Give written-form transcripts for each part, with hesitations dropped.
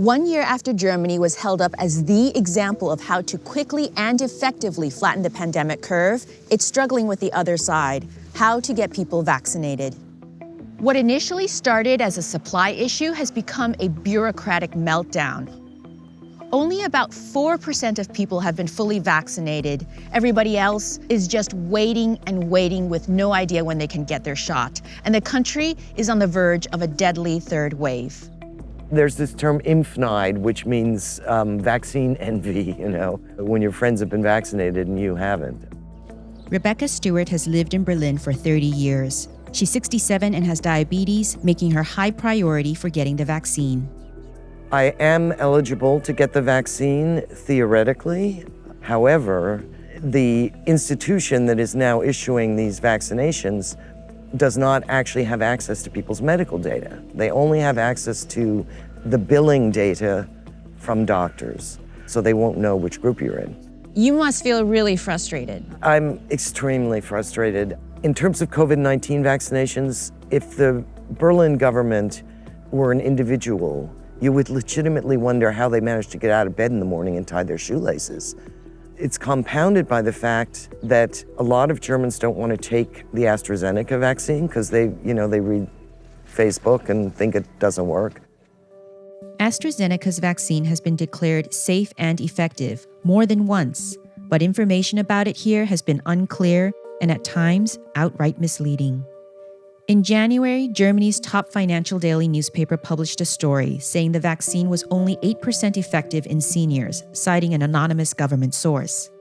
1 year after Germany was held up as the example of how to quickly and effectively flatten the pandemic curve, it's struggling with the other side, how to get people vaccinated. What initially started as a supply issue has become a bureaucratic meltdown. Only about 4% of people have been fully vaccinated. Everybody else is just waiting and waiting with no idea when they can get their shot. And the country is on the verge of a deadly third wave. There's this term impfneid, which means vaccine envy, when your friends have been vaccinated and you haven't. Rebecca Stewart has lived in Berlin for 30 years. She's 67 and has diabetes, making her high priority for getting the vaccine. I am eligible to get the vaccine, theoretically. However, the institution that is now issuing these vaccinations does not actually have access to people's medical data. They only have access to the billing data from doctors, so they won't know which group you're in. You must feel really frustrated. I'm extremely frustrated. In terms of COVID-19 vaccinations, if the Berlin government were an individual, you would legitimately wonder how they managed to get out of bed in the morning and tie their shoelaces. It's compounded by the fact that a lot of Germans don't want to take the AstraZeneca vaccine because they read Facebook and think it doesn't work. AstraZeneca's vaccine has been declared safe and effective more than once, but information about it here has been unclear and at times outright misleading. In January, Germany's top financial daily newspaper published a story saying the vaccine was only 8% effective in seniors, citing an anonymous government source.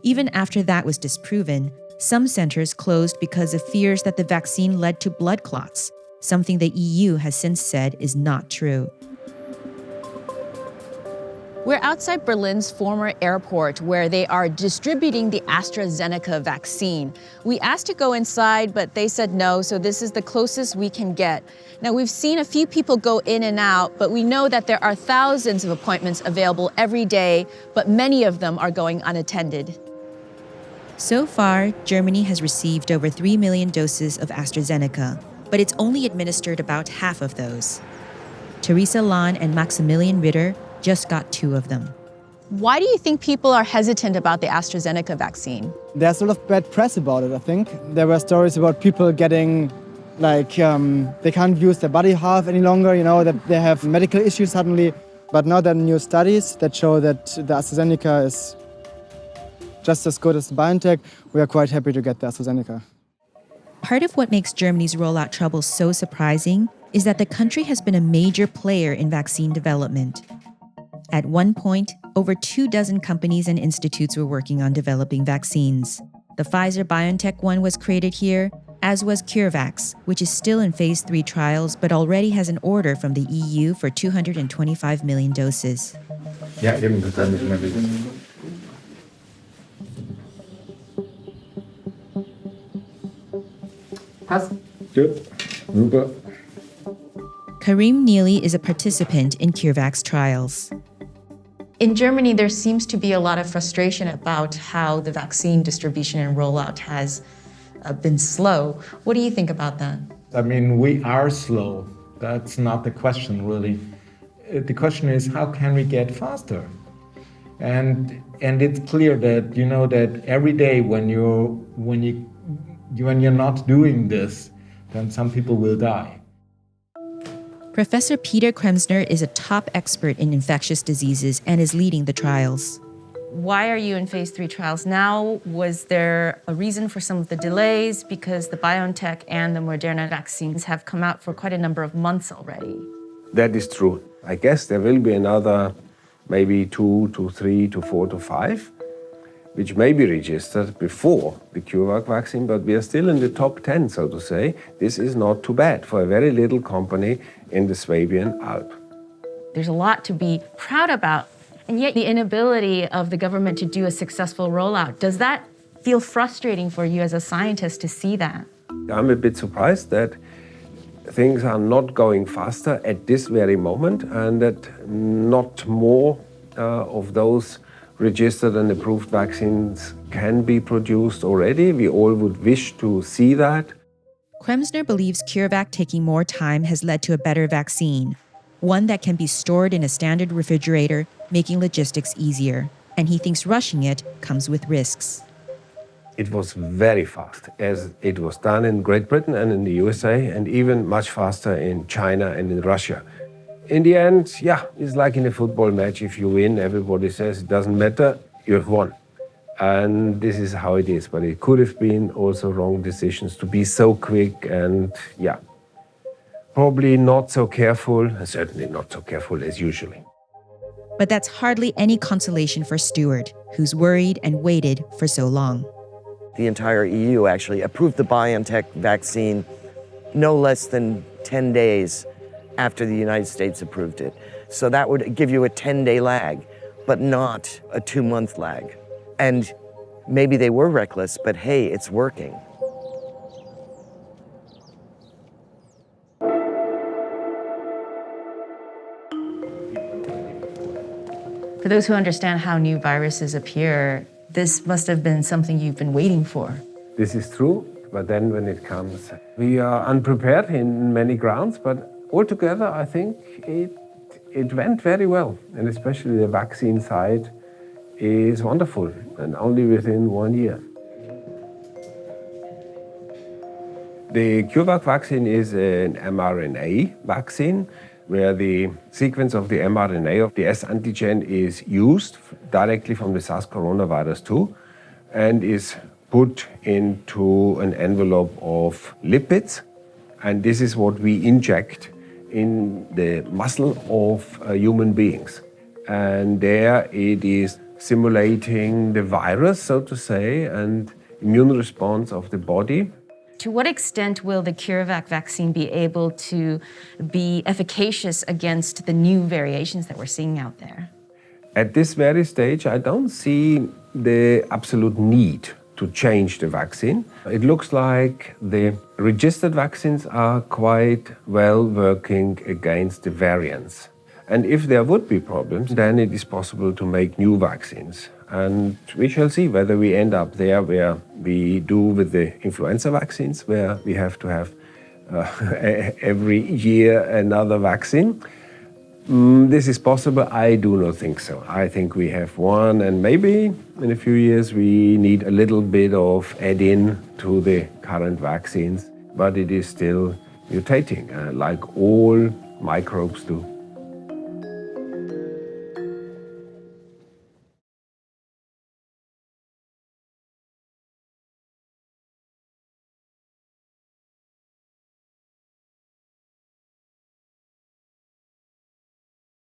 Even after that was disproven, some centers closed because of fears that the vaccine led to blood clots, something the EU has since said is not true. We're outside Berlin's former airport where they are distributing the AstraZeneca vaccine. We asked to go inside, but they said no, so this is the closest we can get. Now, we've seen a few people go in and out, but we know that there are thousands of appointments available every day, but many of them are going unattended. So far, Germany has received over 3 million doses of AstraZeneca, but it's only administered about half of those. Theresa Lahn and Maximilian Ritter just got 2 of them. Why do you think people are hesitant about the AstraZeneca vaccine? There's a lot of bad press about it, I think. There were stories about people getting, they can't use their body half any longer, that they have medical issues suddenly. But now there are new studies that show that the AstraZeneca is just as good as the BioNTech. We are quite happy to get the AstraZeneca. Part of what makes Germany's rollout troubles so surprising is that the country has been a major player in vaccine development. At one point, over 24 companies and institutes were working on developing vaccines. The Pfizer-BioNTech one was created here, as was CureVac, which is still in phase 3 trials but already has an order from the EU for 225 million doses. Ja, eben, das dann nicht mehr wissen. Passt. Gut. Super. Karim Neely is a participant in CureVac's trials. In Germany, there seems to be a lot of frustration about how the vaccine distribution and rollout has been slow. What do you think about that? I mean, we are slow. That's not the question, really. The question is, how can we get faster? And it's clear that, that every day when you're not doing this, then some people will die. Professor Peter Kremsner is a top expert in infectious diseases and is leading the trials. Why are you in phase 3 trials now? Was there a reason for some of the delays? Because the BioNTech and the Moderna vaccines have come out for quite a number of months already. That is true. I guess there will be another maybe 2 to 3 to 4 to 5, which may be registered before the CureVac vaccine, but we are still in the top 10, so to say. This is not too bad for a very little company in the Swabian Alp. There's a lot to be proud about, and yet the inability of the government to do a successful rollout. Does that feel frustrating for you as a scientist to see that? I'm a bit surprised that things are not going faster at this very moment and that not more of those registered and approved vaccines can be produced already. We all would wish to see that. Kremsner believes CureVac taking more time has led to a better vaccine. one that can be stored in a standard refrigerator, making logistics easier. And he thinks rushing it comes with risks. It was very fast, as it was done in Great Britain and in the USA, and even much faster in China and in Russia. In the end, yeah, it's like in a football match. If you win, everybody says it doesn't matter, you've won. And this is how it is. But it could have been also wrong decisions to be so quick and, yeah, probably not so careful, certainly not so careful as usually. But that's hardly any consolation for Stuart, who's worried and waited for so long. The entire EU actually approved the BioNTech vaccine no less than 10 days after the United States approved it. So that would give you a 10-day lag, but not a 2-month lag. And maybe they were reckless, but hey, it's working. For those who understand how new viruses appear, this must have been something you've been waiting for. This is true, but then when it comes, we are unprepared in many grounds, but altogether I think it went very well, and especially the vaccine side is wonderful, and only within 1 year. The CureVac vaccine is an mRNA vaccine where the sequence of the mRNA of the S antigen is used directly from the SARS coronavirus 2 and is put into an envelope of lipids. And this is what we inject in the muscle of human beings. And there it is simulating the virus, so to say, and immune response of the body. To what extent will the CureVac vaccine be able to be efficacious against the new variations that we're seeing out there? At this very stage, I don't see the absolute need to change the vaccine. It looks like the registered vaccines are quite well working against the variants. And if there would be problems, then it is possible to make new vaccines. And we shall see whether we end up there where we do with the influenza vaccines, where we have to have every year another vaccine. This is possible? I do not think so. I think we have one, and maybe in a few years we need a little bit of add-in to the current vaccines, but it is still mutating, like all microbes do.